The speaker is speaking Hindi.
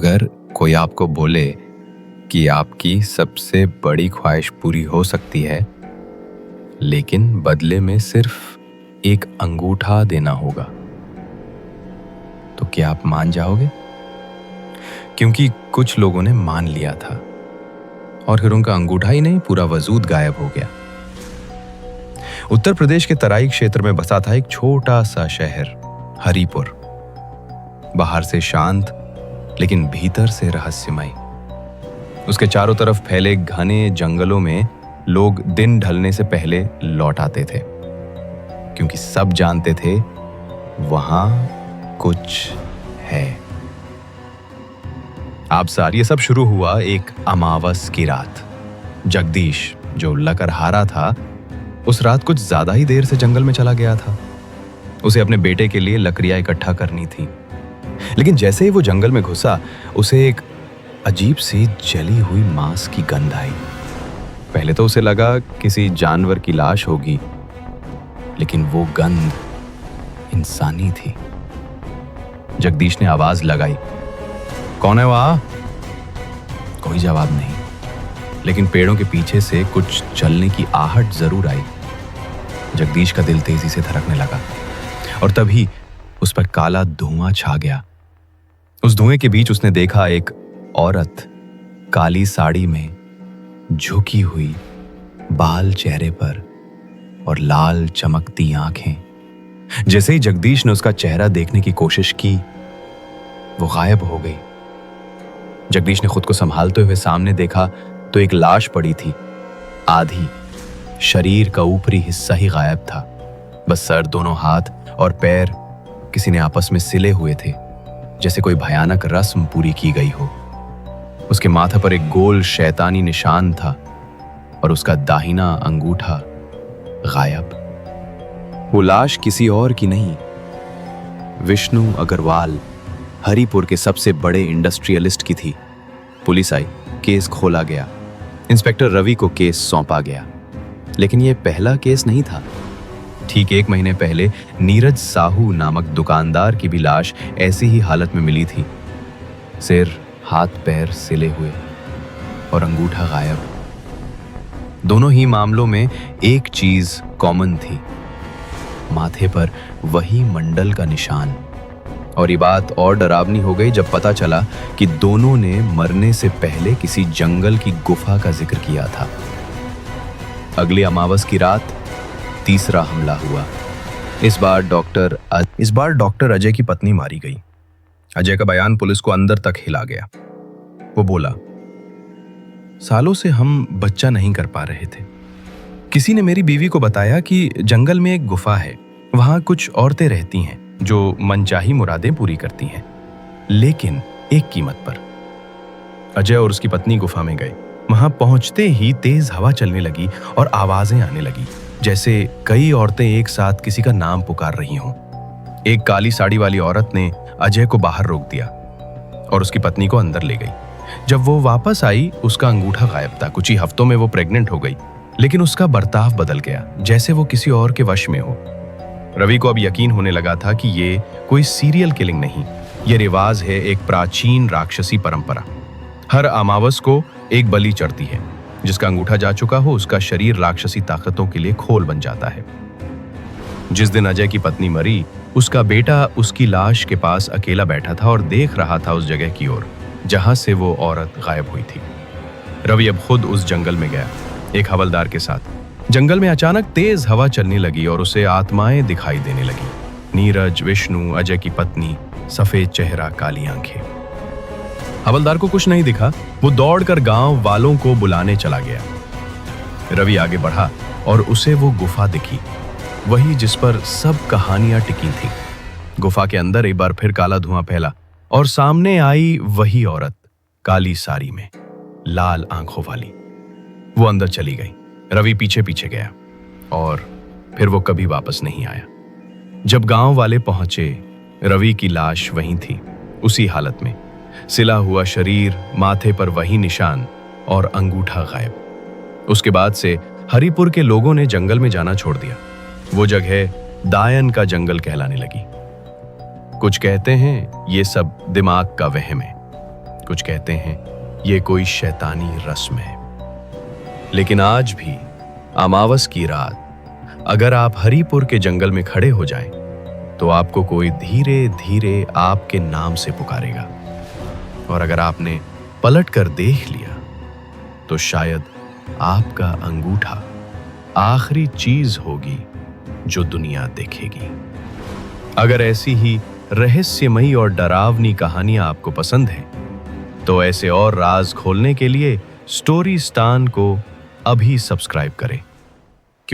अगर कोई आपको बोले कि आपकी सबसे बड़ी ख्वाहिश पूरी हो सकती है, लेकिन बदले में सिर्फ एक अंगूठा देना होगा, तो क्या आप मान जाओगे? क्योंकि कुछ लोगों ने मान लिया था और फिर उनका अंगूठा ही नहीं, पूरा वजूद गायब हो गया। उत्तर प्रदेश के तराई क्षेत्र में बसा था एक छोटा सा शहर, हरिपुर। बाहर से शांत, लेकिन भीतर से रहस्यमय। उसके चारों तरफ फैले घने जंगलों में लोग दिन ढलने से पहले लौट आते थे, क्योंकि सब जानते थे वहां कुछ है। आप सार, ये सब शुरू हुआ एक अमावस की रात। जगदीश, जो लकड़हारा था, उस रात कुछ ज्यादा ही देर से जंगल में चला गया था। उसे अपने बेटे के लिए लकड़ियां इकट्ठा करनी थी। लेकिन जैसे ही वो जंगल में घुसा, उसे एक अजीब सी जली हुई मांस की गंध आई। पहले तो उसे लगा किसी जानवर की लाश होगी, लेकिन वो गंध इंसानी थी। जगदीश ने आवाज लगाई, कौन है वहां? कोई जवाब नहीं, लेकिन पेड़ों के पीछे से कुछ चलने की आहट जरूर आई। जगदीश का दिल तेजी से धड़कने लगा और तभी उस पर काला धुआं छा गया। उस धुएं के बीच उसने देखा एक औरत, काली साड़ी में, झुकी हुई, बाल चेहरे पर और लाल चमकती आंखें। जैसे ही जगदीश ने उसका चेहरा देखने की कोशिश की, वो गायब हो गई। जगदीश ने खुद को संभालते हुए सामने देखा तो एक लाश पड़ी थी। आधी शरीर का ऊपरी हिस्सा ही गायब था, बस सर, दोनों हाथ और पैर किसी ने आपस में सिले हुए थे, जैसे कोई भयानक रस्म पूरी की गई हो। उसके माथे पर एक गोल शैतानी निशान था और उसका दाहिना अंगूठा गायब। वो लाश किसी और की नहीं, विष्णु अग्रवाल, हरिपुर के सबसे बड़े इंडस्ट्रियलिस्ट की थी। पुलिस आई, केस खोला गया, इंस्पेक्टर रवि को केस सौंपा गया। लेकिन यह पहला केस नहीं था। ठीक 1 महीने पहले नीरज साहू नामक दुकानदार की भी लाश ऐसी ही हालत में मिली थी। सिर, हाथ पैर सिले हुए और अंगूठा गायब। दोनों ही मामलों में एक चीज कॉमन थी, माथे पर वही मंडल का निशान। और ये बात और डरावनी हो गई जब पता चला कि दोनों ने मरने से पहले किसी जंगल की गुफा का जिक्र किया था। अगली अमावस की रात तीसरा हमला हुआ। इस बार डॉक्टर अजय की पत्नी मारी गई। अजय का बयान पुलिस को अंदर तक हिला गया। वो बोला, सालों से हम बच्चा नहीं कर पा रहे थे। किसी ने मेरी बीवी को बताया कि जंगल में एक गुफा है, वहां कुछ औरतें रहती हैं जो मनचाही मुरादें पूरी करती हैं, लेकिन एक कीमत पर। अजय और उसकी पत्नी गुफा में गए। वहां पहुंचते ही तेज हवा चलने लगी और आवाजें आने लगी, जैसे कई औरतें एक साथ किसी का नाम पुकार रही हों। एक काली साड़ी वाली औरत ने अजय को बाहर रोक दिया और उसकी पत्नी को अंदर ले गई। जब वो वापस आई, उसका अंगूठा गायब था। कुछ ही हफ्तों में वो प्रेग्नेंट हो गई, लेकिन उसका बर्ताव बदल गया, जैसे वो किसी और के वश में हो। रवि को अब यकीन होने लगा था कि ये कोई सीरियल किलिंग नहीं, ये रिवाज है, एक प्राचीन राक्षसी परंपरा। हर अमावस को एक बलि चढ़ती है। जिसका अंगूठा जा चुका हो, उसका शरीर राक्षसी ताकतों के लिए खोल बन जाता है। जिस दिन अजय की पत्नी मरी, उसका बेटा उसकी लाश के पास अकेला बैठा था और देख रहा था उस जगह की ओर जहां से वो औरत गायब हुई थी। रवि अब खुद उस जंगल में गया, एक हवलदार के साथ। जंगल में अचानक तेज हवा चलने लगी और उसे आत्माएं दिखाई देने लगी। नीरज, विष्णु, अजय की पत्नी, सफेद चेहरा, काली आंखें। हवलदार को कुछ नहीं दिखा। वो दौड़कर गांव वालों को बुलाने चला गया। रवि आगे बढ़ा और उसे वो गुफा दिखी, वही जिस पर सब कहानियां टिकी थी। गुफा के अंदर एक बार फिर काला धुआं फैला और सामने आई वही औरत, काली साड़ी में, लाल आंखों वाली। वो अंदर चली गई। रवि पीछे पीछे गया और फिर वो कभी वापस नहीं आया। जब गांव वाले पहुंचे, रवि की लाश वहीं थी, उसी हालत में, सिला हुआ शरीर, माथे पर वही निशान और अंगूठा गायब। उसके बाद से हरिपुर के लोगों ने जंगल में जाना छोड़ दिया। वो जगह दायन का जंगल कहलाने लगी। कुछ कहते हैं ये सब दिमाग का वहम है। कुछ कहते हैं ये कोई शैतानी रस्म है, लेकिन आज भी अमावस की रात अगर आप हरिपुर के जंगल में खड़े हो जाएं, तो आपको कोई धीरे धीरे आपके नाम से पुकारेगा। और अगर आपने पलट कर देख लिया तो शायद आपका अंगूठा आखिरी चीज होगी जो दुनिया देखेगी। अगर ऐसी ही रहस्यमयी और डरावनी कहानियां आपको पसंद है तो ऐसे और राज खोलने के लिए स्टोरी स्टान को अभी सब्सक्राइब करें।